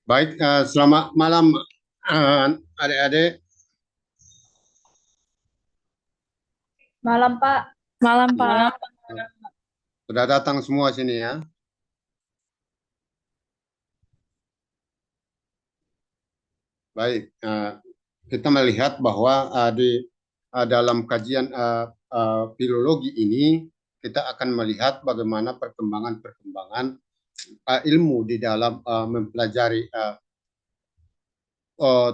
Baik, selamat malam adik-adik. Malam, Pak. Malam, Ya, Pak. sudah datang semua sini ya. Baik, kita melihat bahwa dalam kajian filologi ini kita akan melihat bagaimana perkembangan-perkembangan ilmu di dalam mempelajari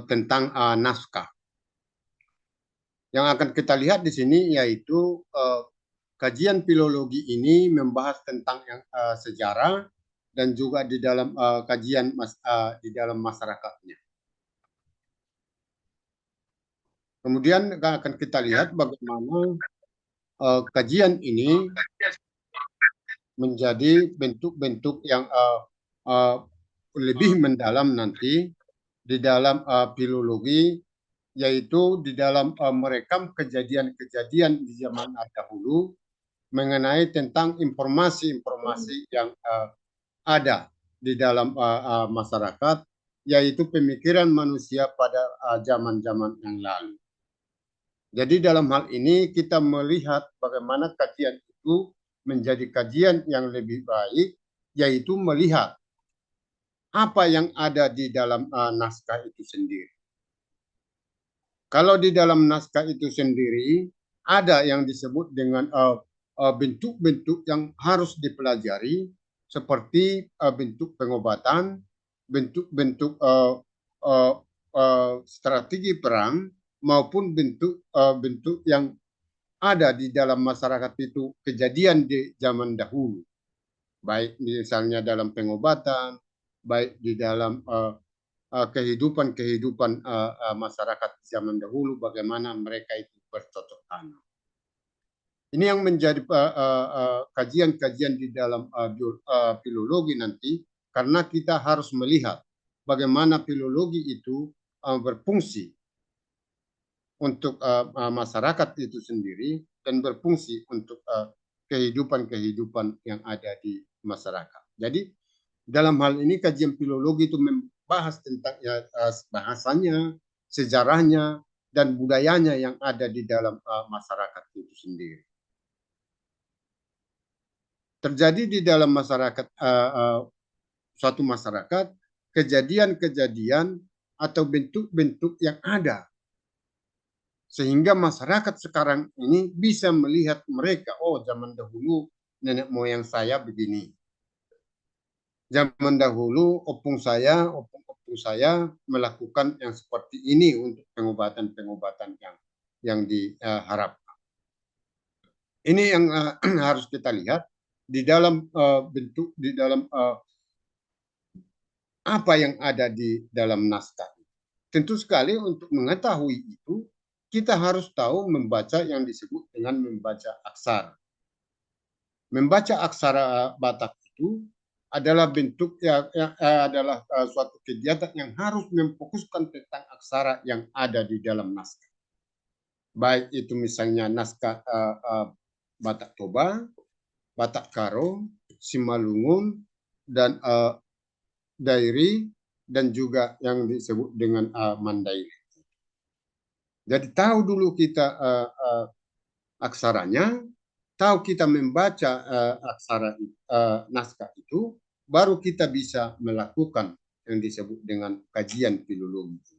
tentang naskah. Yang akan kita lihat di sini yaitu kajian filologi ini membahas tentang sejarah dan juga di dalam kajian di dalam masyarakatnya. Kemudian akan kita lihat bagaimana kajian ini menjadi bentuk-bentuk yang uh, lebih mendalam nanti di dalam filologi, yaitu di dalam merekam kejadian-kejadian di zaman dahulu mengenai tentang informasi-informasi yang ada di dalam masyarakat, yaitu pemikiran manusia pada zaman-zaman yang lalu. Jadi dalam hal ini kita melihat bagaimana kajian itu menjadi kajian yang lebih baik, yaitu melihat apa yang ada di dalam naskah itu sendiri. Kalau di dalam naskah itu sendiri ada yang disebut dengan bentuk-bentuk yang harus dipelajari, seperti bentuk pengobatan, bentuk-bentuk strategi perang, maupun bentuk yang ada di dalam masyarakat itu kejadian di zaman dahulu, baik misalnya dalam pengobatan, baik di dalam kehidupan masyarakat zaman dahulu, bagaimana mereka itu bercocok tanam. Ini yang menjadi kajian-kajian di dalam filologi nanti, karena kita harus melihat bagaimana filologi itu berfungsi untuk masyarakat itu sendiri dan berfungsi untuk kehidupan-kehidupan yang ada di masyarakat. Jadi dalam hal ini kajian filologi itu membahas tentang bahasanya, sejarahnya, dan budayanya yang ada di dalam masyarakat itu sendiri. Terjadi di dalam masyarakat suatu masyarakat kejadian-kejadian atau bentuk-bentuk yang ada sehingga masyarakat sekarang ini bisa melihat mereka, oh zaman dahulu nenek moyang saya begini, zaman dahulu opung-opung saya melakukan yang seperti ini untuk pengobatan-pengobatan yang diharapkan. Ini yang harus kita lihat di dalam bentuk, di dalam apa yang ada di dalam naskah. Tentu sekali untuk mengetahui itu, kita harus tahu membaca yang disebut dengan membaca aksara. Membaca aksara Batak itu adalah bentuk adalah suatu kegiatan yang harus memfokuskan tentang aksara yang ada di dalam naskah. Baik itu misalnya naskah Batak Toba, Batak Karo, Simalungun, dan Dairi, dan juga yang disebut dengan Mandairi. Jadi tahu dulu kita aksaranya, tahu kita membaca aksara naskah itu, baru kita bisa melakukan yang disebut dengan kajian filologi.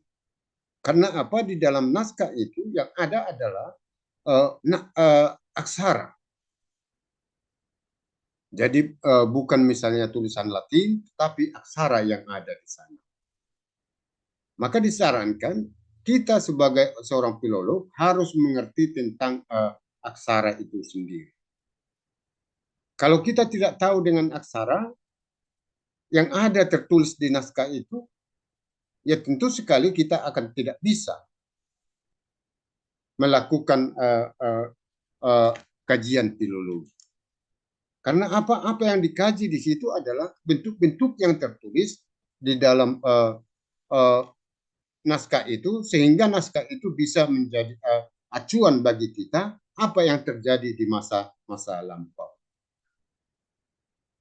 Karena apa? Di dalam naskah itu yang ada adalah aksara. Jadi bukan misalnya tulisan Latin, tapi aksara yang ada di sana. Maka disarankan kita sebagai seorang filolog harus mengerti tentang aksara itu sendiri. Kalau kita tidak tahu dengan aksara yang ada tertulis di naskah itu, ya tentu sekali kita akan tidak bisa melakukan kajian filologi. Karena apa yang dikaji di situ adalah bentuk-bentuk yang tertulis di dalam naskah itu, sehingga naskah itu bisa menjadi acuan bagi kita apa yang terjadi di masa lampau.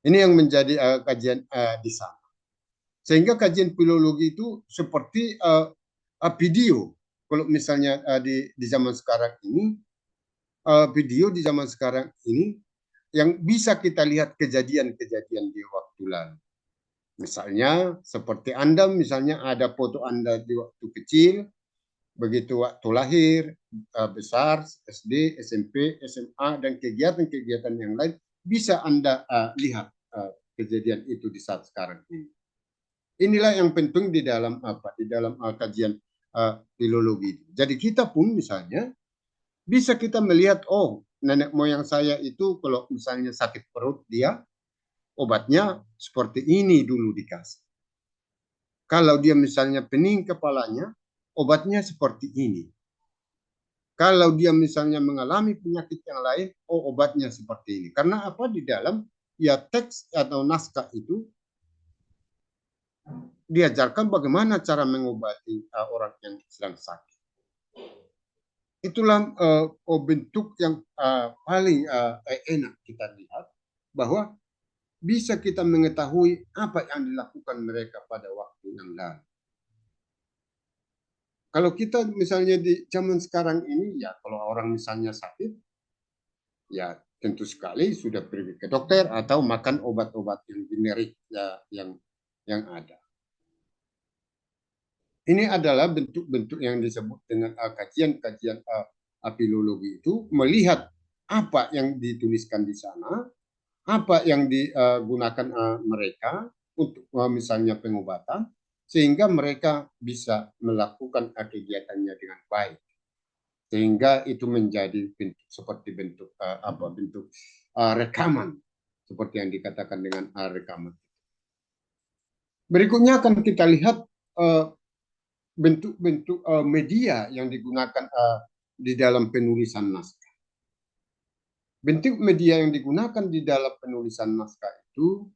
Ini yang menjadi kajian di sana. Sehingga kajian filologi itu seperti video. Kalau misalnya di zaman sekarang ini, video di zaman sekarang ini yang bisa kita lihat kejadian-kejadian di waktu lalu. Misalnya seperti Anda, misalnya ada foto Anda di waktu kecil, begitu waktu lahir, besar, SD, SMP, SMA, dan kegiatan-kegiatan yang lain, bisa Anda lihat kejadian itu di saat sekarang ini. Inilah yang penting di dalam di dalam kajian filologi. Jadi kita pun misalnya bisa kita melihat, oh nenek moyang saya itu kalau misalnya sakit perut dia obatnya seperti ini dulu dikasih. Kalau dia misalnya pening kepalanya, obatnya seperti ini. Kalau dia misalnya mengalami penyakit yang lain, oh obatnya seperti ini. Karena apa, di dalam ya teks atau naskah itu diajarkan bagaimana cara mengobati orang yang sedang sakit. Itulah bentuk yang paling enak kita lihat, bahwa bisa kita mengetahui apa yang dilakukan mereka pada waktu yang lalu. Kalau kita misalnya di zaman sekarang ini, ya kalau orang misalnya sakit, ya tentu sekali sudah pergi ke dokter atau makan obat-obat yang generik ya, yang ada. Ini adalah bentuk-bentuk yang disebut dengan kajian-kajian filologi itu, melihat apa yang dituliskan di sana, apa yang digunakan mereka untuk misalnya pengobatan, sehingga mereka bisa melakukan kegiatannya dengan baik, sehingga itu menjadi bentuk, seperti bentuk bentuk rekaman, seperti yang dikatakan dengan rekaman. Berikutnya akan kita lihat bentuk-bentuk media yang digunakan di dalam penulisan naskah. Bentuk media yang digunakan di dalam penulisan naskah itu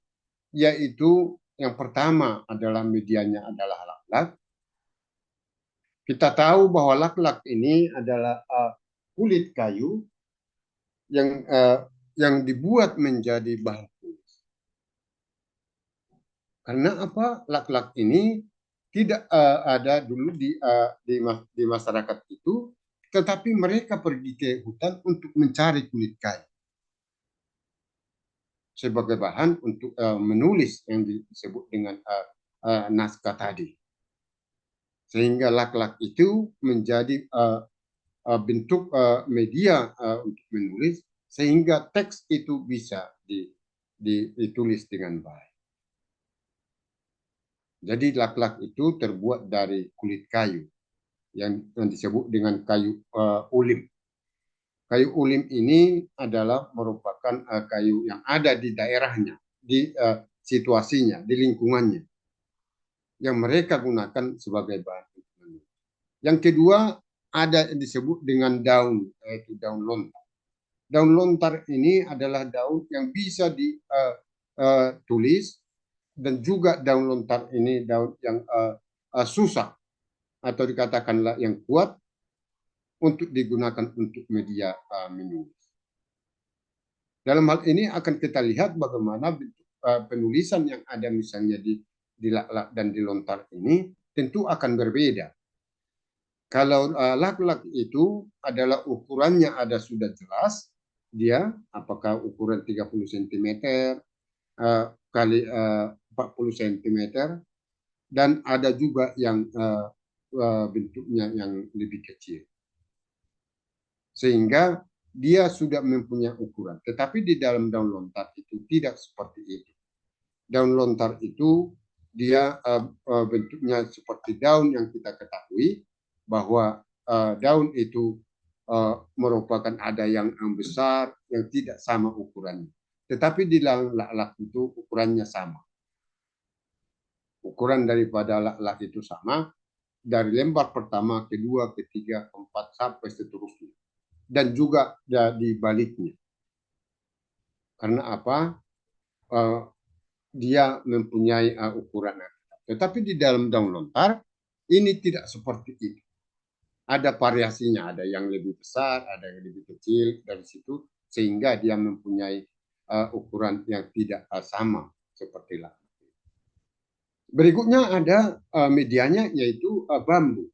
yaitu yang pertama adalah medianya adalah lak-lak. Kita tahu bahwa lak-lak ini adalah kulit kayu yang dibuat menjadi bahan tulis. Karena apa? Lak-lak ini tidak ada dulu di masyarakat itu, tetapi mereka pergi ke hutan untuk mencari kulit kayu sebagai bahan untuk menulis yang disebut dengan naskah tadi. Sehingga lak-lak itu menjadi bentuk media untuk menulis, sehingga teks itu bisa ditulis dengan baik. Jadi lak-lak itu terbuat dari kulit kayu yang disebut dengan kayu ulim. Kayu ulim ini adalah merupakan kayu yang ada di daerahnya, di situasinya, di lingkungannya, yang mereka gunakan sebagai bahan. Yang kedua, ada yang disebut dengan daun, yaitu daun lontar. Daun lontar ini adalah daun yang bisa ditulis, dan juga daun lontar ini daun yang susah atau dikatakanlah yang kuat untuk digunakan untuk media menulis. Dalam hal ini akan kita lihat bagaimana bentuk penulisan yang ada misalnya di lak-lak dan di lontar ini tentu akan berbeda. Kalau lak-lak itu adalah ukurannya ada sudah jelas, dia apakah ukuran 30 cm kali 40 cm, dan ada juga yang bentuknya yang lebih kecil. Sehingga dia sudah mempunyai ukuran. Tetapi di dalam daun lontar itu tidak seperti itu. Daun lontar itu dia bentuknya seperti daun yang kita ketahui, bahwa daun itu merupakan ada yang besar, yang tidak sama ukurannya. Tetapi di dalam lak-lak itu ukurannya sama. Ukuran daripada lak-lak itu sama, dari lembar pertama, kedua, ketiga, keempat, sampai seterusnya. Dan juga di baliknya. Karena apa? Dia mempunyai ukuran. Tetapi di dalam daun lontar, ini tidak seperti itu. Ada variasinya, ada yang lebih besar, ada yang lebih kecil dari situ, sehingga dia mempunyai ukuran yang tidak sama seperti lak. Berikutnya ada medianya yaitu bambu.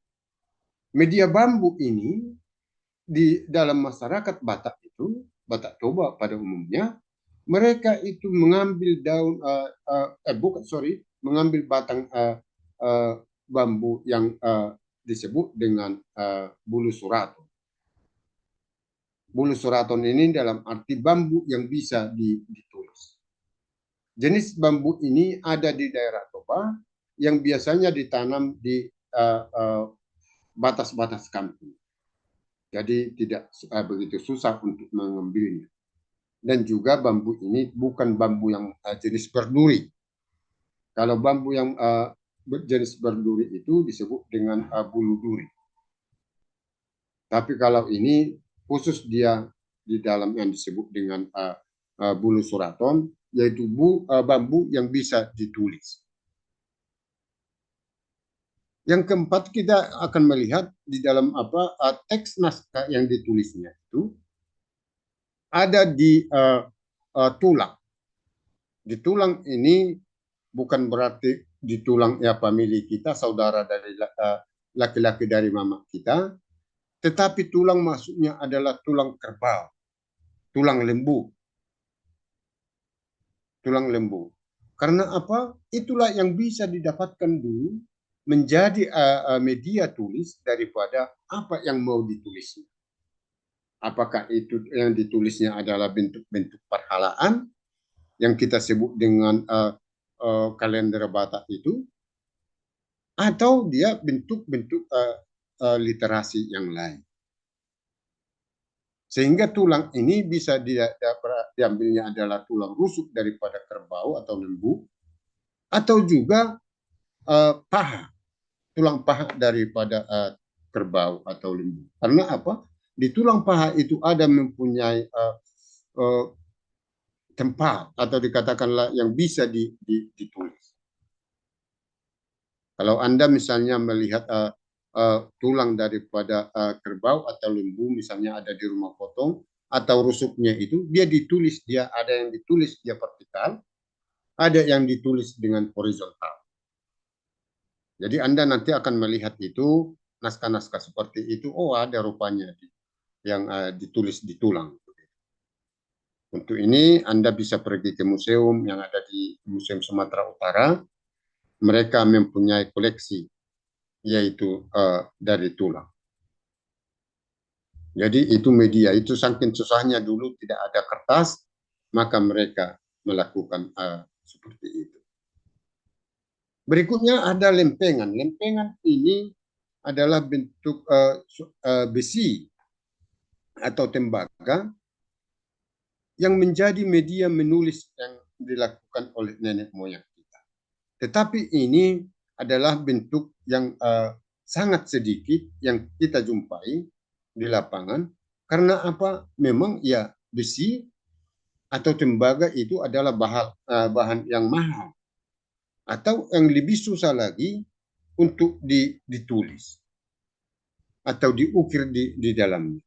Media bambu ini di dalam masyarakat Batak itu, Batak Toba pada umumnya, mereka itu mengambil daun, bukan, sorry, mengambil batang bambu yang disebut dengan bulu suraton. Bulu suraton ini dalam arti bambu yang bisa ditulis. Jenis bambu ini ada di daerah Toba yang biasanya ditanam di batas-batas kampung. Jadi tidak begitu susah untuk mengambilnya. Dan juga bambu ini bukan bambu yang jenis berduri. Kalau bambu yang jenis berduri itu disebut dengan bulu duri. Tapi kalau ini khusus dia di dalam yang disebut dengan bulu suraton, yaitu bambu yang bisa ditulis. Yang keempat, kita akan melihat di dalam teks naskah yang ditulisnya itu ada di tulang. Di tulang ini bukan berarti di tulang ya famili kita, saudara dari laki-laki dari mama kita, tetapi tulang maksudnya adalah tulang kerbau, tulang lembu, tulang lembu. Karena apa? Itulah yang bisa didapatkan dulu menjadi media tulis daripada apa yang mau ditulisnya. Apakah itu yang ditulisnya adalah bentuk-bentuk perhalaan yang kita sebut dengan kalender Batak itu, atau dia bentuk-bentuk literasi yang lain. Sehingga tulang ini bisa diambilnya adalah tulang rusuk daripada kerbau atau lembu, atau juga paha, tulang paha daripada kerbau atau lembu. Karena apa? Di tulang paha itu ada mempunyai tempat atau dikatakanlah yang bisa ditulis. Kalau Anda misalnya melihat tulang daripada kerbau atau lembu misalnya ada di rumah potong atau rusuknya itu, dia ditulis, dia ada yang ditulis dia vertikal, ada yang ditulis dengan horizontal. Jadi Anda nanti akan melihat itu naskah-naskah seperti itu, oh ada rupanya yang ditulis di tulang. Untuk ini Anda bisa pergi ke museum yang ada di Museum Sumatera Utara. Mereka mempunyai koleksi yaitu dari tulang. Jadi itu media, itu saking susahnya dulu tidak ada kertas, maka mereka melakukan seperti itu. Berikutnya ada lempengan. Lempengan ini adalah bentuk besi atau tembaga yang menjadi media menulis yang dilakukan oleh nenek moyang kita. Tetapi ini adalah bentuk yang sangat sedikit yang kita jumpai di lapangan. Karena apa? Memang ya besi atau tembaga itu adalah bahan yang mahal. Atau yang lebih susah lagi untuk ditulis. Atau diukir di dalamnya.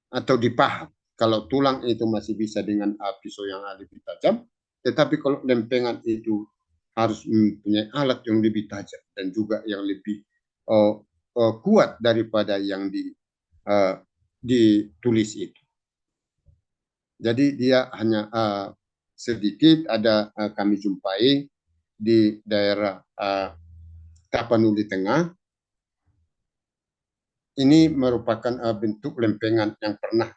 Atau dipahat. Kalau tulang itu masih bisa dengan pisau yang lebih tajam. Tetapi kalau lempengan itu harus mempunyai alat yang lebih tajam. Dan juga yang lebih kuat daripada yang ditulis itu. Jadi dia hanya sedikit ada kami jumpai di daerah Tapanuli Tengah. Ini merupakan bentuk lempengan yang pernah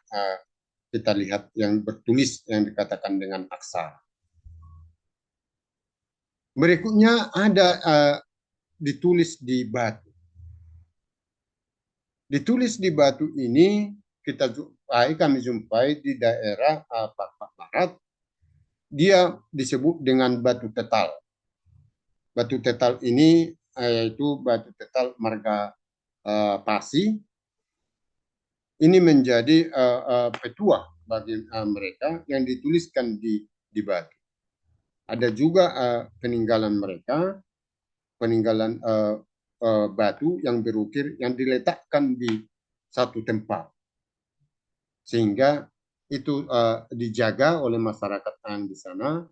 kita lihat yang bertulis yang dikatakan dengan aksara. Berikutnya ada ditulis di batu. Ditulis di batu ini kami jumpai di daerah Papua Barat. Dia disebut dengan batu tetal. Batu tetal ini yaitu batu tetal marga Pasi. Ini menjadi petuah bagi mereka yang dituliskan di batu. Ada juga peninggalan mereka, peninggalan batu yang berukir yang diletakkan di satu tempat. Sehingga itu dijaga oleh masyarakat yang di sana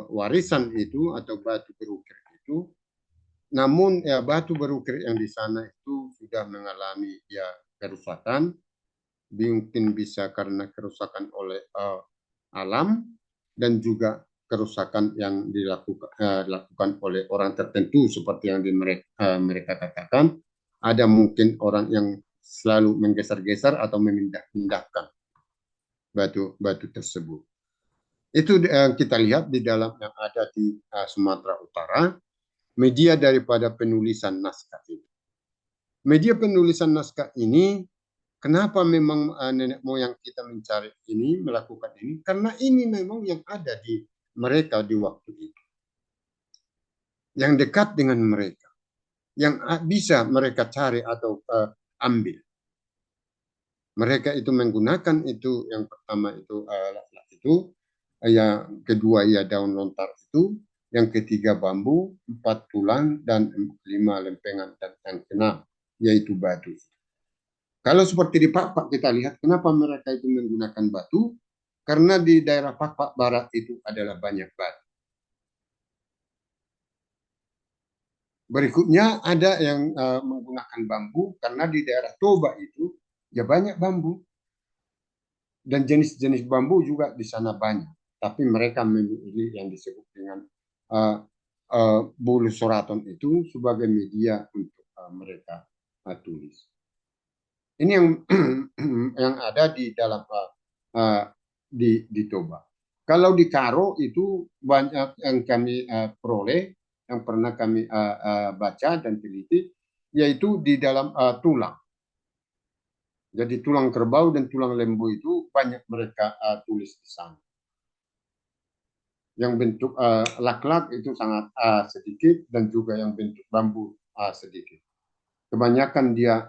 warisan itu atau batu berukir itu. Namun ya batu berukir yang di sana itu sudah mengalami ya kerusakan, mungkin bisa karena kerusakan oleh alam dan juga kerusakan yang dilakukan oleh orang tertentu seperti yang mereka katakan. Ada mungkin orang yang selalu menggeser-geser atau memindah-pindahkan batu-batu tersebut. Itu kita lihat di dalam yang ada di Sumatera Utara, media daripada penulisan naskah ini. Media penulisan naskah ini, kenapa memang nenek moyang kita mencari ini, melakukan ini? Karena ini memang yang ada di mereka di waktu itu. Yang dekat dengan mereka. Yang bisa mereka cari atau ambil. Mereka itu menggunakan itu, yang pertama itu laklak itu, yang kedua ya daun lontar itu, yang ketiga bambu, 4 tulang, dan 5 lempengan, dan yang keenam yaitu batu. Kalau seperti di Pak kita lihat kenapa mereka itu menggunakan batu, karena di daerah Pak Barat itu adalah banyak batu. Berikutnya ada yang menggunakan bambu, karena di daerah Toba itu ya banyak bambu. Dan jenis-jenis bambu juga di sana banyak. Tapi mereka memilih yang disebut dengan bulu soraton itu sebagai media untuk mereka tulis. Ini yang yang ada di dalam di Toba. Kalau di Karo itu banyak yang kami peroleh, yang pernah kami baca dan teliti, yaitu di dalam tulang. Jadi tulang kerbau dan tulang lembu itu banyak mereka tulis di sana. Yang bentuk laklak itu sangat sedikit, dan juga yang bentuk bambu sedikit. Kebanyakan dia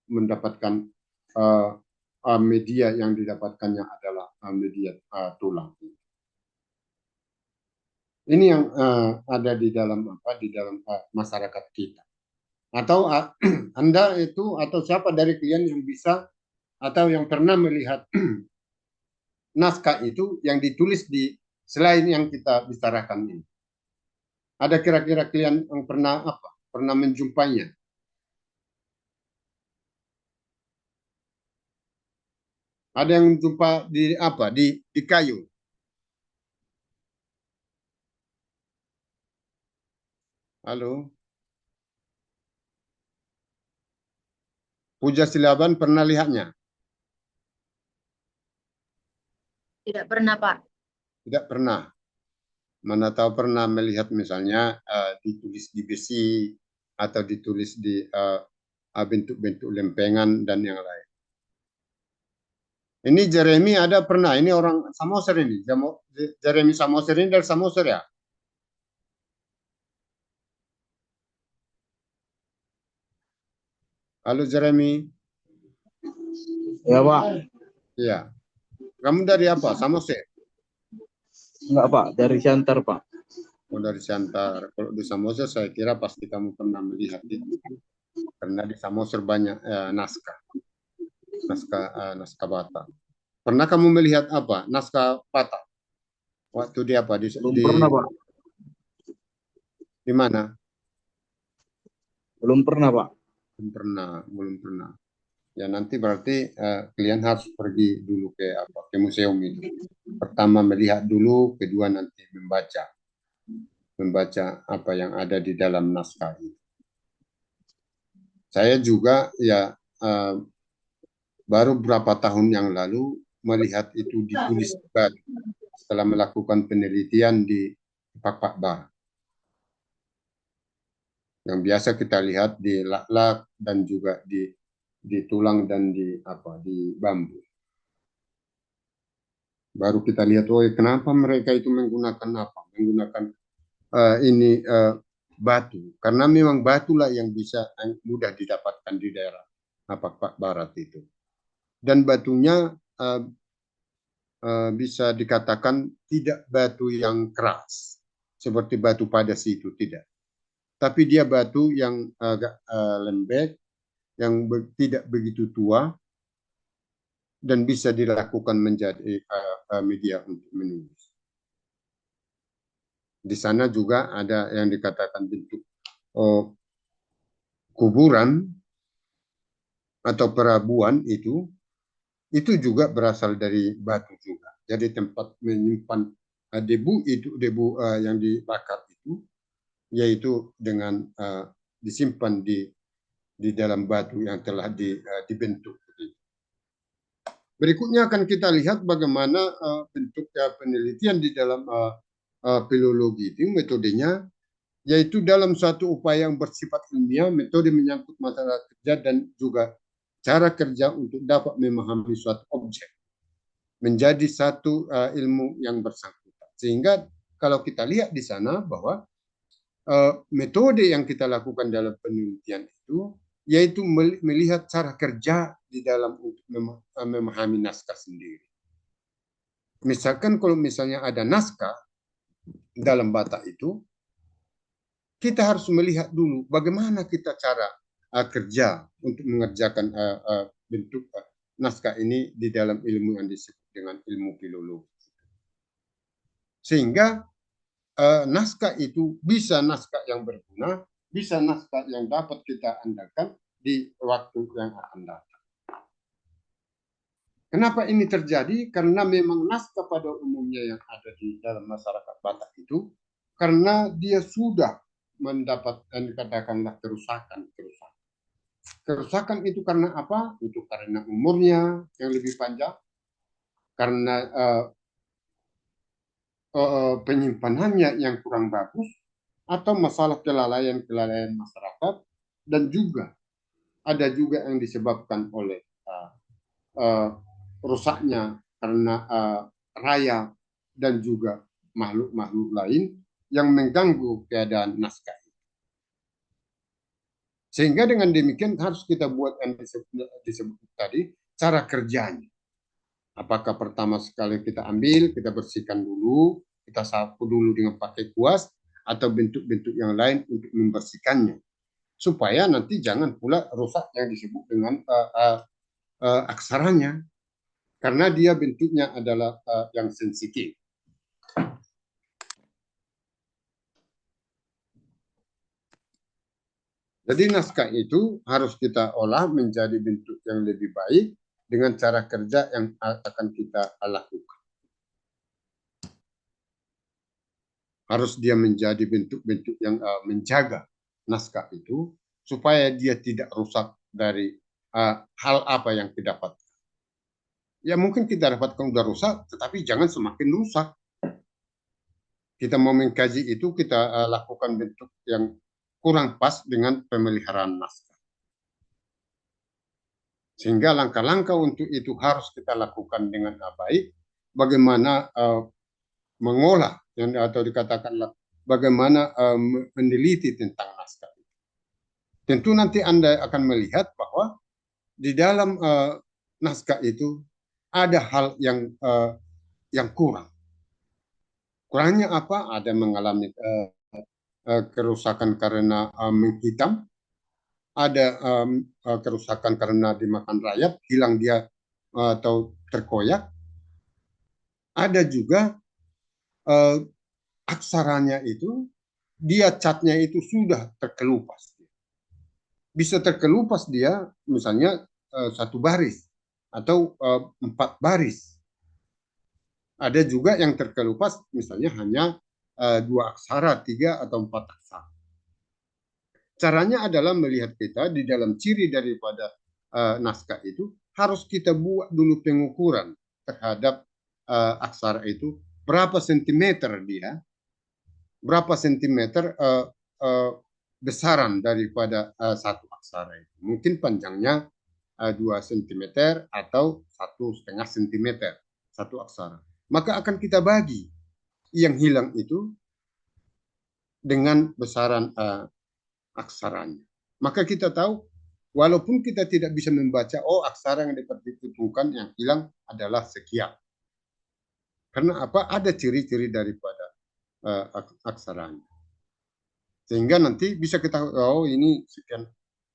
mendapatkan media yang didapatkannya adalah media tulang. Ini yang ada di dalam masyarakat kita. Atau Anda itu atau siapa dari kalian yang bisa atau yang pernah melihat naskah itu yang ditulis di selain yang kita bicarakan ini? Ada kira-kira kalian yang pernah menjumpainya? Ada yang jumpa di kayu? Halo, Puja Silaban pernah lihatnya? Tidak pernah, Pak. Tidak pernah. Mana tahu pernah melihat misalnya ditulis di besi atau ditulis di bentuk-bentuk lempengan dan yang lain. Ini Jeremy ada pernah, ini orang Samosir ini, Jeremy Samosir ini dari Samosir ya? Halo Jeremy. Ya Pak, Iya. Kamu dari apa? Samosir? enggak Pak, dari Siantar Pak. Oh, dari Siantar. Kalau di Samosir saya kira pasti kamu pernah melihat itu. Karena di Samosir banyak naskah Batak. Pernah kamu melihat apa? Naskah Batak? Waktu di apa? Belum pernah Pak, Di mana? belum pernah Pak. Belum pernah. Ya nanti berarti kalian harus pergi dulu ke museum itu. Pertama melihat dulu, kedua nanti membaca apa yang ada di dalam naskah itu. Saya juga ya baru beberapa tahun yang lalu melihat itu ditulis setelah melakukan penelitian di Pak Barat. Yang biasa kita lihat di laklak dan juga di tulang dan di bambu. Baru kita lihat, oh kenapa mereka itu menggunakan apa? Menggunakan ini batu. Karena memang batulah yang bisa mudah didapatkan di daerah Pak Barat itu. Dan batunya bisa dikatakan tidak batu yang keras seperti batu padas itu, tidak. Tapi dia batu yang agak lembek, yang tidak begitu tua, dan bisa dilakukan menjadi media untuk menulis. Di sana juga ada yang dikatakan bentuk kuburan atau perabuan itu juga berasal dari batu juga. Jadi tempat menyimpan debu itu, debu yang dibakar itu, yaitu dengan disimpan di dalam batu yang telah dibentuk. Berikutnya akan kita lihat bagaimana bentuk penelitian di dalam filologi itu, metodenya, yaitu dalam suatu upaya yang bersifat ilmiah, metode menyangkut masalah kerja dan juga cara kerja untuk dapat memahami suatu objek menjadi satu ilmu yang bersangkutan. Sehingga kalau kita lihat di sana bahwa metode yang kita lakukan dalam penelitian itu yaitu melihat cara kerja di dalam untuk memahami naskah sendiri. Misalkan kalau misalnya ada naskah dalam Batak itu, kita harus melihat dulu bagaimana kita cara kerja untuk mengerjakan bentuk naskah ini di dalam ilmu yang disebut dengan ilmu filologi. Sehingga naskah itu bisa naskah yang berguna, bisa naskah yang dapat kita andalkan di waktu yang akan datang. Kenapa ini terjadi? Karena memang naskah pada umumnya yang ada di dalam masyarakat Batak itu, karena dia sudah mendapatkan katakanlah kerusakan. Kerusakan itu karena apa? Itu karena umurnya yang lebih panjang, karena penyimpanannya yang kurang bagus, atau masalah kelalaian masyarakat, dan juga ada juga yang disebabkan oleh rusaknya karena raya dan juga makhluk-makhluk lain yang mengganggu keadaan naskah. Sehingga dengan demikian harus kita buat yang disebut tadi cara kerjanya. Apakah pertama sekali kita ambil, kita bersihkan dulu, kita sapu dulu dengan pakai kuas, atau bentuk-bentuk yang lain untuk membersihkannya. Supaya nanti jangan pula rusak yang disebut dengan aksaranya. Karena dia bentuknya adalah yang sensitif. Jadi naskah itu harus kita olah menjadi bentuk yang lebih baik dengan cara kerja yang akan kita lakukan. Harus dia menjadi bentuk-bentuk yang menjaga naskah itu supaya dia tidak rusak dari hal apa yang kita dapatkan. Ya mungkin kita dapatkan sudah rusak, tetapi jangan semakin rusak. Kita mau mengkaji itu, kita lakukan bentuk yang kurang pas dengan pemeliharaan naskah. Sehingga langkah-langkah untuk itu harus kita lakukan dengan baik. Bagaimana mengolah atau dikatakanlah bagaimana meneliti tentang naskah. Tentu nanti Anda akan melihat bahwa di dalam naskah itu ada hal yang kurang. Kurangnya apa? Ada mengalami kerusakan karena menghitam, ada kerusakan karena dimakan rayap, hilang dia atau terkoyak. Ada juga aksaranya itu, dia catnya itu sudah terkelupas. Bisa terkelupas dia misalnya satu baris atau 4 baris. Ada juga yang terkelupas misalnya hanya 2 aksara, 3 atau 4 aksara. Caranya adalah melihat kita di dalam ciri daripada naskah itu, harus kita buat dulu pengukuran terhadap aksara itu, berapa sentimeter dia, berapa sentimeter besaran daripada satu aksara itu. Mungkin panjangnya 2 sentimeter atau 1,5 sentimeter satu aksara. Maka akan kita bagi yang hilang itu dengan besaran aksaranya. Maka kita tahu, walaupun kita tidak bisa membaca, oh aksara yang diperhitungkan yang hilang adalah sekian. Karena apa? Ada ciri-ciri daripada aksaranya. Sehingga nanti bisa kita, oh ini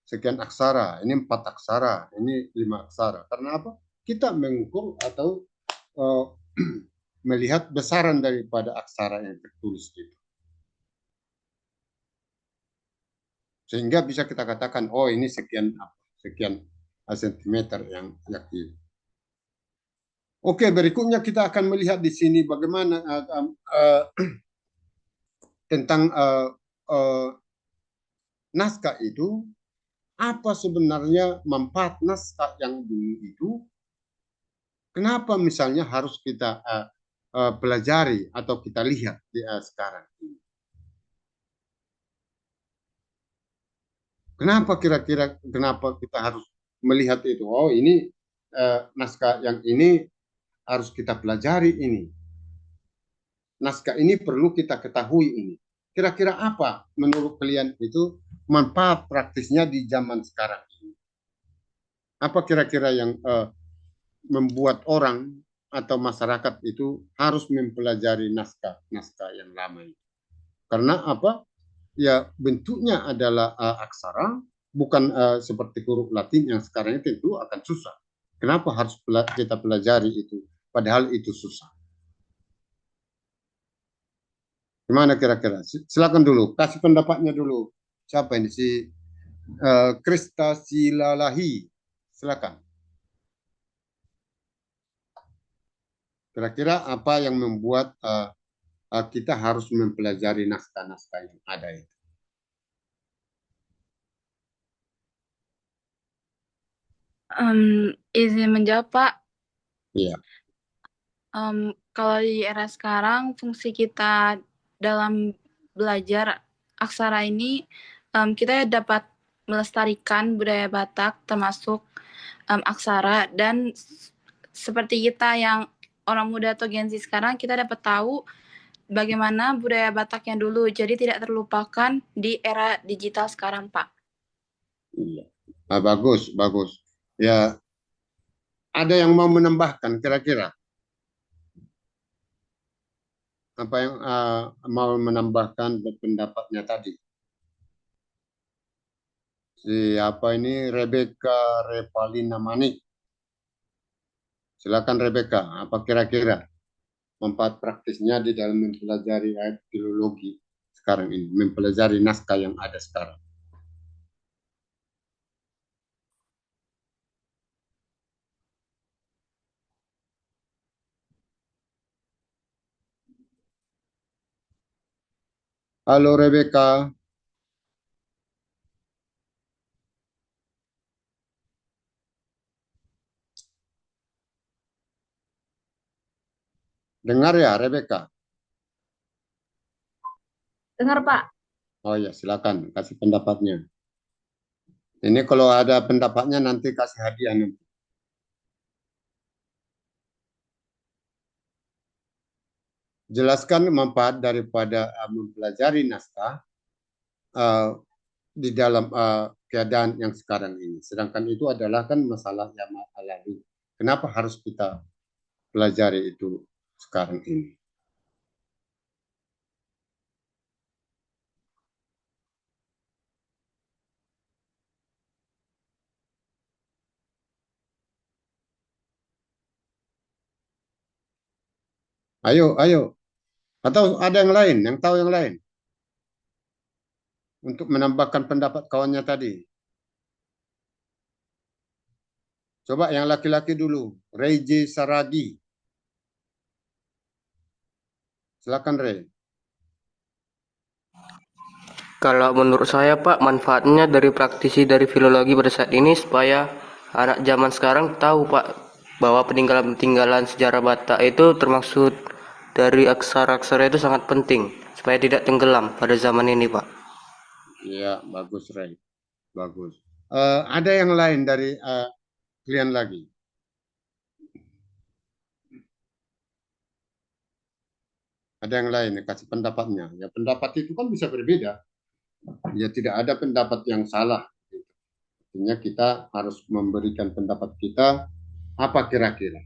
sekian aksara, ini 4 aksara, ini 5 aksara. Karena apa? Kita mengukur atau melihat besaran daripada aksara yang tertulis itu. Sehingga bisa kita katakan, oh ini sekian sentimeter yang yakin. Oke, berikutnya kita akan melihat di sini bagaimana tentang naskah itu, apa sebenarnya manfaat naskah yang dulu itu, kenapa misalnya harus kita pelajari atau kita lihat sekarang ini. Kenapa kira-kira kenapa kita harus melihat itu? Oh ini naskah yang ini harus kita pelajari ini. Naskah ini perlu kita ketahui ini. Kira-kira apa menurut kalian itu manfaat praktisnya di zaman sekarang ini? Apa kira-kira yang membuat orang atau masyarakat itu harus mempelajari naskah yang lama itu? Karena apa? Ya bentuknya adalah aksara, bukan seperti huruf Latin yang sekarang ini tentu akan susah. Kenapa harus kita pelajari itu? Padahal itu susah. Gimana kira-kira? Silakan dulu, kasih pendapatnya dulu. Siapa ini si Krista Silalahi? Silakan. Kira-kira apa yang membuat kita harus mempelajari naskah-naskah yang ada itu? Izin menjawab, Pak. Iya. Kalau di era sekarang, fungsi kita dalam belajar aksara ini, kita dapat melestarikan budaya Batak, termasuk aksara, dan seperti kita yang orang muda atau Gen Z sekarang, kita dapat tahu bagaimana budaya Batak yang dulu, jadi tidak terlupakan di era digital sekarang, Pak. Iya. Bagus, bagus. Ya, ada yang mau menambahkan kira-kira? Apa yang mau menambahkan pendapatnya tadi? Siapa ini? Rebecca Revalina Manik. Silakan Rebecca, apa kira-kira manfaat praktisnya di dalam mempelajari filologi sekarang ini, mempelajari naskah yang ada sekarang? Halo Rebecca. Dengar ya Rebecca? Dengar, Pak. Oh ya, silakan kasih pendapatnya. Ini kalau ada pendapatnya nanti kasih hadiah nanti. Jelaskan manfaat daripada mempelajari naskah di dalam keadaan yang sekarang ini. Sedangkan itu adalah kan masalah yang lalu. Kenapa harus kita pelajari itu sekarang ini? Ayo, ayo. Atau ada yang lain, yang tahu yang lain? Untuk menambahkan pendapat kawannya tadi. Coba yang laki-laki dulu. Reiji Saragi. Silakan Rey. Kalau menurut saya Pak, manfaatnya dari praktisi dari filologi pada saat ini supaya anak zaman sekarang tahu Pak bahwa peninggalan-peninggalan sejarah Batak itu termaksud dari aksara-aksara itu sangat penting supaya tidak tenggelam pada zaman ini Pak. Iya, bagus Rey. Bagus. Ada yang lain dari kalian lagi? Ada yang lain yang kasih pendapatnya. Ya pendapat itu kan bisa berbeda. Ya tidak ada pendapat yang salah. Artinya kita harus memberikan pendapat kita apa kira-kira.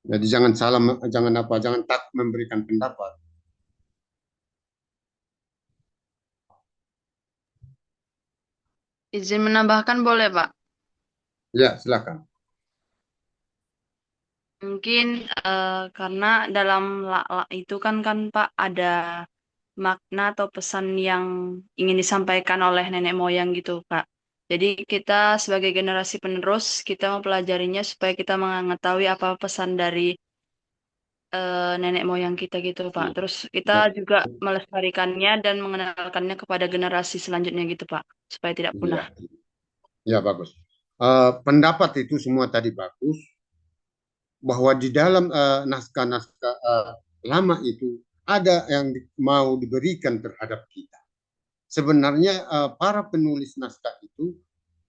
Jadi jangan salah, jangan tak memberikan pendapat. Izin menambahkan boleh, Pak? Ya, silakan. Mungkin karena dalam la itu kan Pak ada makna atau pesan yang ingin disampaikan oleh nenek moyang gitu, Kak. Jadi kita sebagai generasi penerus, kita mempelajarinya supaya kita mengetahui apa pesan dari nenek moyang kita gitu, Pak. Iya. Terus kita juga melestarikannya dan mengenalkannya kepada generasi selanjutnya gitu, Pak, supaya tidak punah. Iya, ya bagus. Pendapat itu semua tadi bagus, bahwa di dalam naskah-naskah lama itu ada yang mau diberikan terhadap kita. Sebenarnya para penulis naskah itu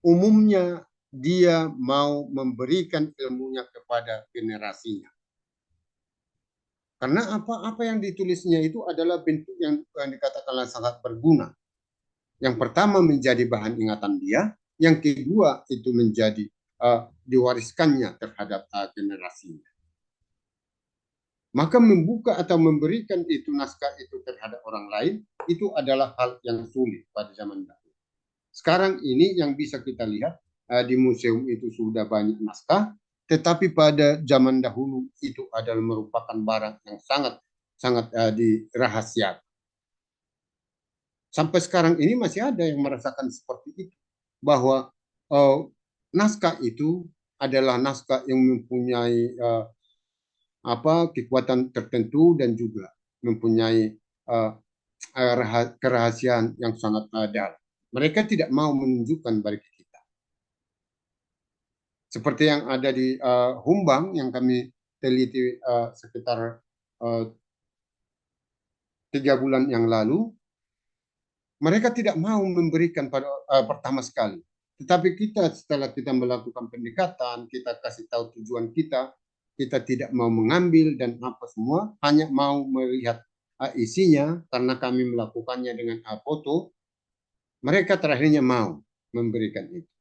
umumnya dia mau memberikan ilmunya kepada generasinya. Karena apa yang ditulisnya itu adalah bentuk yang dikatakanlah sangat berguna. Yang pertama menjadi bahan ingatan dia, yang kedua itu menjadi diwariskannya terhadap generasinya. Maka membuka atau memberikan itu naskah itu terhadap orang lain itu adalah hal yang sulit pada zaman dahulu. Sekarang ini yang bisa kita lihat di museum itu sudah banyak naskah, tetapi pada zaman dahulu itu adalah merupakan barang yang sangat dirahasiakan. Sampai sekarang ini masih ada yang merasakan seperti itu, bahwa naskah itu adalah naskah yang mempunyai kekuatan tertentu dan juga mempunyai kerahasiaan yang sangat dalam. Mereka tidak mau menunjukkan bagi kita. Seperti yang ada di Humbang yang kami teliti sekitar 3 bulan yang lalu, mereka tidak mau memberikan pada pertama sekali. Tetapi kita setelah kita melakukan pendekatan, kita kasih tahu tujuan kita tidak mau mengambil dan apa semua, hanya mau melihat isinya karena kami melakukannya dengan foto. Mereka terakhirnya mau memberikan itu.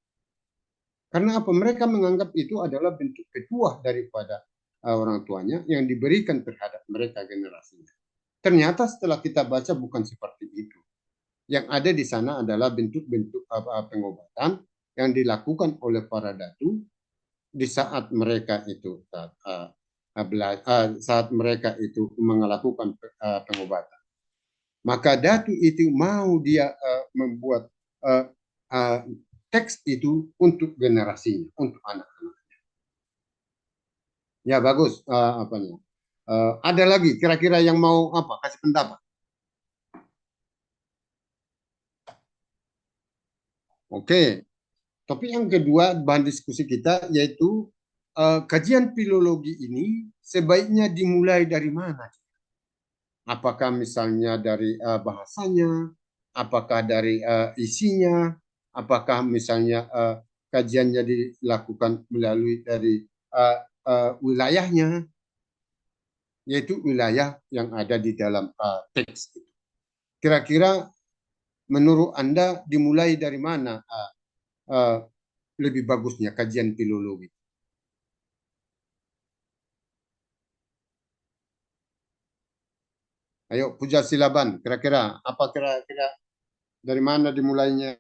Karena apa? Mereka menganggap itu adalah bentuk petuah daripada orang tuanya yang diberikan terhadap mereka generasinya. Ternyata setelah kita baca bukan seperti itu. Yang ada di sana adalah bentuk-bentuk pengobatan yang dilakukan oleh para datu di saat mereka itu melakukan pengobatan. Maka datu itu mau dia membuat teks itu untuk generasinya, untuk anak-anaknya. Ya bagus apanya. Ada lagi kira-kira yang mau kasih pendapat? Oke. Topik yang kedua bahan diskusi kita yaitu kajian filologi ini sebaiknya dimulai dari mana? Apakah misalnya dari bahasanya, apakah dari isinya, apakah misalnya kajiannya dilakukan melalui dari wilayahnya, yaitu wilayah yang ada di dalam teks. Kira-kira menurut Anda dimulai dari mana lebih bagusnya kajian filologi? Ayo Puja Silaban, kira-kira apa kira-kira dari mana dimulainya